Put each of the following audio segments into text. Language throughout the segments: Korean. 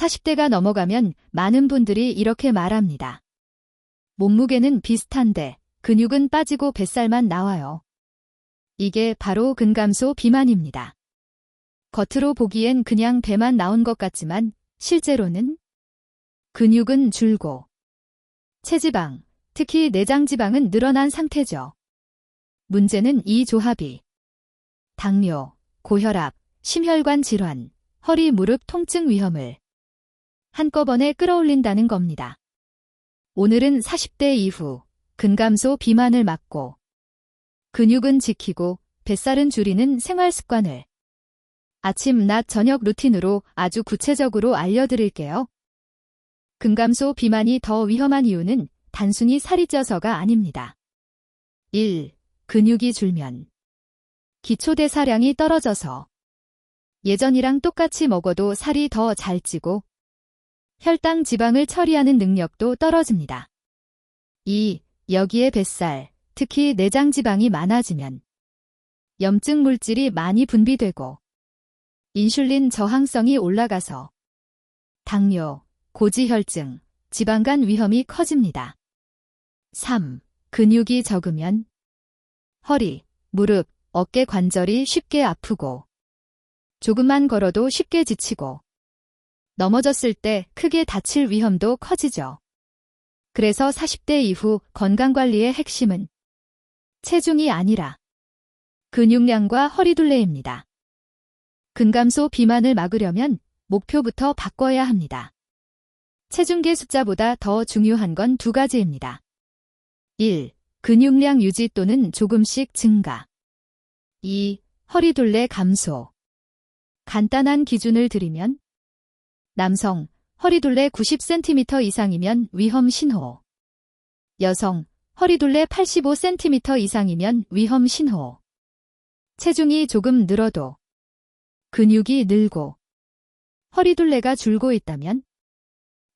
40대가 넘어가면 많은 분들이 이렇게 말합니다. 몸무게는 비슷한데 근육은 빠지고 뱃살만 나와요. 이게 바로 근감소 비만입니다. 겉으로 보기엔 그냥 배만 나온 것 같지만 실제로는 근육은 줄고 체지방, 특히 내장지방은 늘어난 상태죠. 문제는 이 조합이 당뇨, 고혈압, 심혈관 질환, 허리 무릎 통증 위험을 한꺼번에 끌어올린다는 겁니다. 오늘은 40대 이후 근감소 비만을 막고 근육은 지키고 뱃살은 줄이는 생활 습관을 아침, 낮, 저녁 루틴으로 아주 구체적으로 알려드릴게요. 근감소 비만이 더 위험한 이유는 단순히 살이 쪄서가 아닙니다. 1. 근육이 줄면 기초대사량이 떨어져서 예전이랑 똑같이 먹어도 살이 더 잘 찌고 혈당 지방을 처리하는 능력도 떨어집니다. 2. 여기에 뱃살, 특히 내장 지방이 많아지면 염증 물질이 많이 분비되고 인슐린 저항성이 올라가서 당뇨, 고지혈증, 지방간 위험이 커집니다. 3. 근육이 적으면 허리, 무릎, 어깨 관절이 쉽게 아프고 조금만 걸어도 쉽게 지치고 넘어졌을 때 크게 다칠 위험도 커지죠. 그래서 40대 이후 건강관리의 핵심은 체중이 아니라 근육량과 허리둘레입니다. 근감소 비만을 막으려면 목표부터 바꿔야 합니다. 체중계 숫자보다 더 중요한 건 두 가지입니다. 1. 근육량 유지 또는 조금씩 증가. 2. 허리둘레 감소. 간단한 기준을 드리면 남성, 허리둘레 90cm 이상이면 위험 신호. 여성, 허리둘레 85cm 이상이면 위험 신호. 체중이 조금 늘어도 근육이 늘고 허리둘레가 줄고 있다면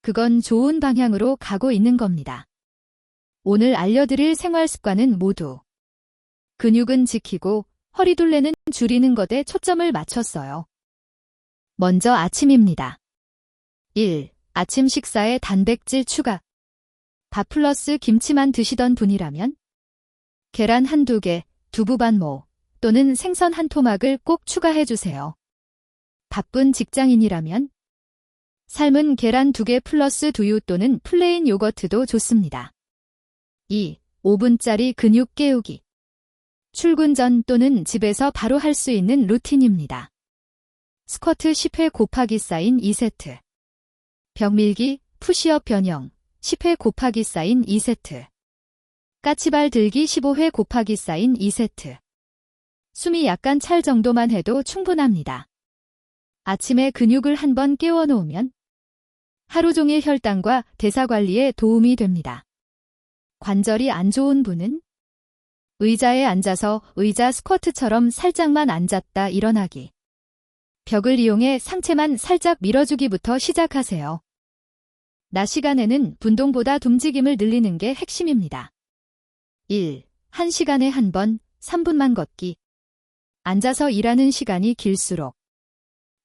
그건 좋은 방향으로 가고 있는 겁니다. 오늘 알려드릴 생활습관은 모두 근육은 지키고 허리둘레는 줄이는 것에 초점을 맞췄어요. 먼저 아침입니다. 1. 아침 식사에 단백질 추가. 밥 플러스 김치만 드시던 분이라면 계란 한두 개, 두부 반모 또는 생선 한 토막을 꼭 추가해주세요. 바쁜 직장인이라면 삶은 계란 2개 플러스 두유 또는 플레인 요거트도 좋습니다. 2. 5분짜리 근육 깨우기. 출근 전 또는 집에서 바로 할 수 있는 루틴입니다. 스쿼트 10회 곱하기 사인 2세트. 벽밀기, 푸시업 변형 10회 곱하기 사인 2세트. 까치발 들기 15회 곱하기 사인 2세트. 숨이 약간 찰 정도만 해도 충분합니다. 아침에 근육을 한번 깨워놓으면 하루 종일 혈당과 대사 관리에 도움이 됩니다. 관절이 안 좋은 분은 의자에 앉아서 의자 스쿼트처럼 살짝만 앉았다 일어나기. 벽을 이용해 상체만 살짝 밀어주기부터 시작하세요. 낮 시간에는 분동보다 움직임을 늘리는 게 핵심입니다. 1. 1시간에 한 번 3분만 걷기. 앉아서 일하는 시간이 길수록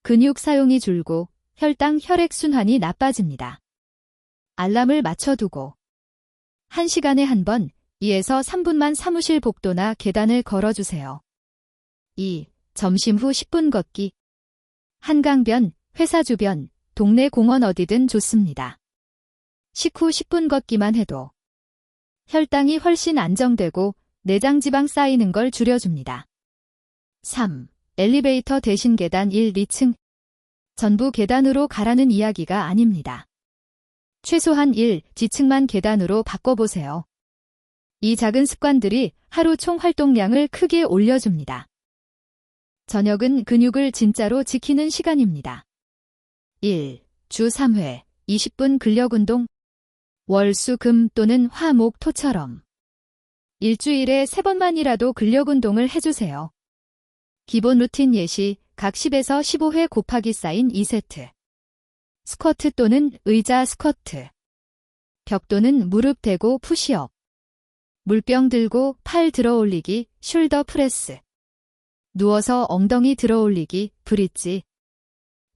근육 사용이 줄고 혈당, 혈액순환이 나빠집니다. 알람을 맞춰두고 1시간에 한 번 2에서 3분만 사무실 복도나 계단을 걸어주세요. 2. 점심 후 10분 걷기. 한강변, 회사 주변, 동네 공원 어디든 좋습니다. 식후 10분 걷기만 해도 혈당이 훨씬 안정되고 내장지방 쌓이는 걸 줄여줍니다. 3. 엘리베이터 대신 계단 1, 2층. 전부 계단으로 가라는 이야기가 아닙니다. 최소한 1, 2층만 계단으로 바꿔보세요. 이 작은 습관들이 하루 총 활동량을 크게 올려줍니다. 저녁은 근육을 진짜로 지키는 시간입니다. 1. 주 3회 20분 근력운동. 월, 수, 금 또는 화, 목, 토처럼 일주일에 3번만이라도 근력운동을 해주세요. 기본 루틴 예시 각 10에서 15회 곱하기 사인 2세트. 스쿼트 또는 의자 스쿼트. 벽 또는 무릎 대고 푸시업. 물병 들고 팔 들어 올리기 숄더 프레스. 누워서 엉덩이 들어 올리기 브릿지.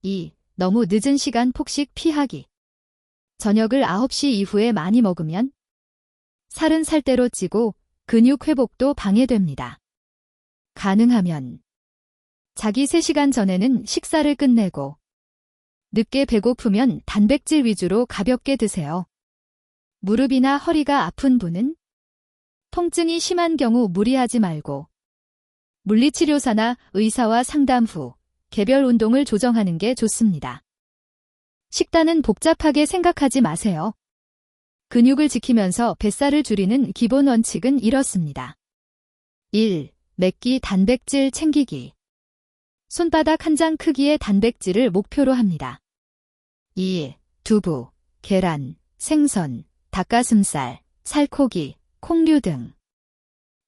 2. 너무 늦은 시간 폭식 피하기. 저녁을 9시 이후에 많이 먹으면 살은 살대로 찌고 근육 회복도 방해됩니다. 가능하면 자기 3시간 전에는 식사를 끝내고 늦게 배고프면 단백질 위주로 가볍게 드세요. 무릎이나 허리가 아픈 분은 통증이 심한 경우 무리하지 말고 물리치료사나 의사와 상담 후 개별 운동을 조정하는 게 좋습니다. 식단은 복잡하게 생각하지 마세요. 근육을 지키면서 뱃살을 줄이는 기본 원칙은 이렇습니다. 1. 매끼 단백질 챙기기. 손바닥 한 장 크기의 단백질을 목표로 합니다. 2. 두부, 계란, 생선, 닭가슴살, 살코기, 콩류 등.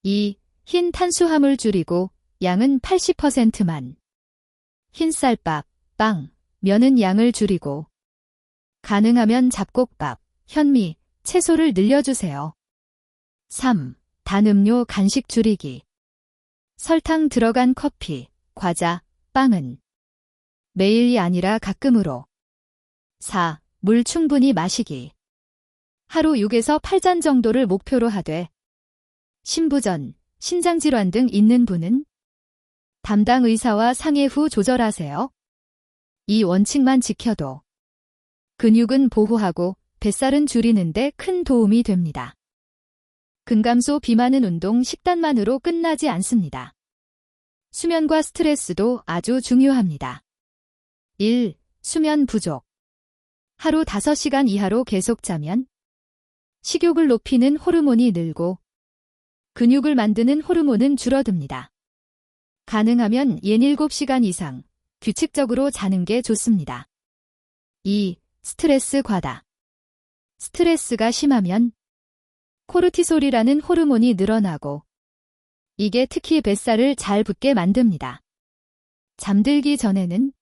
2. 흰 탄수화물 줄이고 양은 80%만. 흰쌀밥, 빵, 면은 양을 줄이고 가능하면 잡곡밥, 현미, 채소를 늘려주세요. 3. 단 음료 간식 줄이기. 설탕 들어간 커피, 과자, 빵은 매일이 아니라 가끔으로. 4. 물 충분히 마시기. 하루 6에서 8잔 정도를 목표로 하되 신부전, 신장질환 등 있는 분은 담당 의사와 상의 후 조절하세요. 이 원칙만 지켜도 근육은 보호하고 뱃살은 줄이는데 큰 도움이 됩니다. 근감소 비만은 운동, 식단만으로 끝나지 않습니다. 수면과 스트레스도 아주 중요합니다. 1. 수면 부족. 하루 5시간 이하로 계속 자면 식욕을 높이는 호르몬이 늘고 근육을 만드는 호르몬은 줄어듭니다. 가능하면 7시간 이상 규칙적으로 자는 게 좋습니다. 2. 스트레스 과다. 스트레스가 심하면 코르티솔이라는 호르몬이 늘어나고 이게 특히 뱃살을 잘 붙게 만듭니다. 잠들기 전에는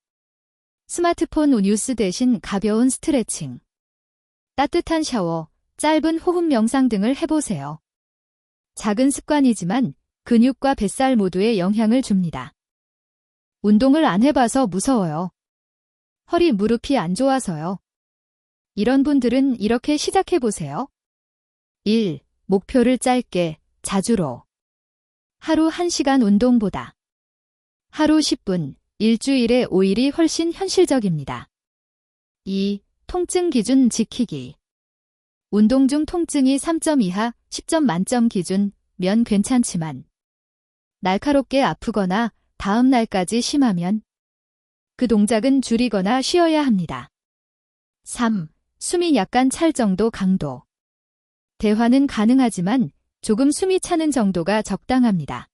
스마트폰 뉴스 대신 가벼운 스트레칭, 따뜻한 샤워, 짧은 호흡 명상 등을 해보세요. 작은 습관이지만 근육과 뱃살 모두에 영향을 줍니다. 운동을 안 해봐서 무서워요. 허리 무릎이 안 좋아서요. 이런 분들은 이렇게 시작해보세요. 1. 목표를 짧게, 자주로. 하루 1시간 운동보다 하루 10분, 일주일에 5일이 훨씬 현실적입니다. 2. 통증 기준 지키기. 운동 중 통증이 3점 이하, 10점 만점 기준면 괜찮지만 날카롭게 아프거나 다음 날까지 심하면 그 동작은 줄이거나 쉬어야 합니다. 3. 숨이 약간 찰 정도 강도. 대화는 가능하지만 조금 숨이 차는 정도가 적당합니다.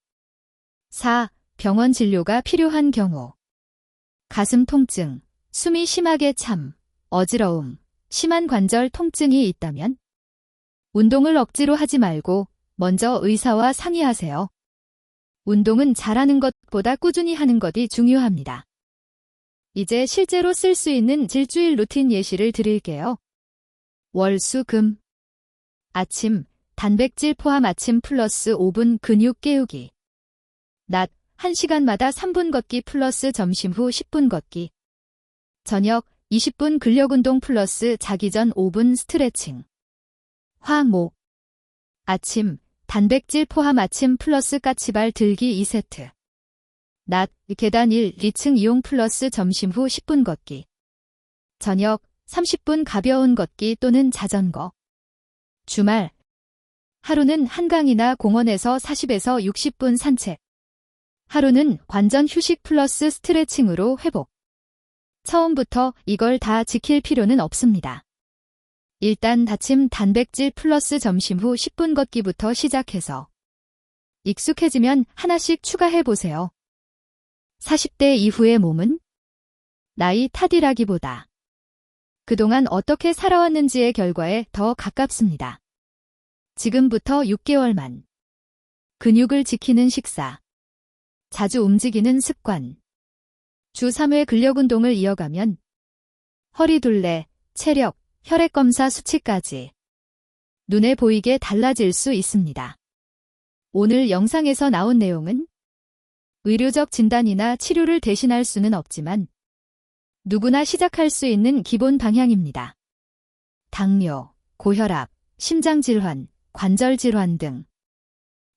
4. 병원 진료가 필요한 경우. 가슴 통증, 숨이 심하게 참, 어지러움, 심한 관절 통증이 있다면 운동을 억지로 하지 말고 먼저 의사와 상의하세요. 운동은 잘하는 것보다 꾸준히 하는 것이 중요합니다. 이제 실제로 쓸 수 있는 질주일 루틴 예시를 드릴게요. 월, 수, 금. 아침, 단백질 포함 아침 플러스 5분 근육 깨우기. 낮, 1시간마다 3분 걷기 플러스 점심 후 10분 걷기. 저녁, 20분 근력운동 플러스 자기 전 5분 스트레칭. 화, 목. 아침, 단백질 포함 아침 플러스 까치발 들기 2세트. 낮, 계단 1, 2층 이용 플러스 점심 후 10분 걷기. 저녁, 30분 가벼운 걷기 또는 자전거. 주말, 하루는 한강이나 공원에서 40에서 60분 산책. 하루는 관전 휴식 플러스 스트레칭으로 회복. 처음부터 이걸 다 지킬 필요는 없습니다. 일단 아침 단백질 플러스 점심 후 10분 걷기부터 시작해서 익숙해지면 하나씩 추가해보세요. 40대 이후의 몸은 나이 탓이라기보다 그동안 어떻게 살아왔는지의 결과에 더 가깝습니다. 지금부터 6개월만 근육을 지키는 식사, 자주 움직이는 습관, 주 3회 근력운동을 이어가면 허리둘레, 체력, 혈액검사 수치까지 눈에 보이게 달라질 수 있습니다. 오늘 영상에서 나온 내용은 의료적 진단이나 치료를 대신할 수는 없지만 누구나 시작할 수 있는 기본 방향입니다. 당뇨, 고혈압, 심장질환, 관절질환 등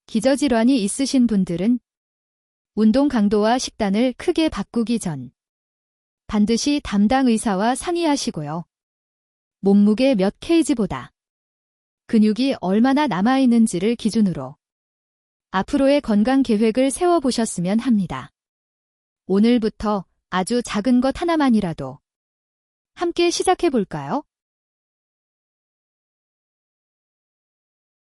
기저질환이 있으신 분들은 운동 강도와 식단을 크게 바꾸기 전 반드시 담당 의사와 상의하시고요. 몸무게 몇 kg보다 근육이 얼마나 남아있는지를 기준으로 앞으로의 건강 계획을 세워보셨으면 합니다. 오늘부터 아주 작은 것 하나만이라도 함께 시작해볼까요?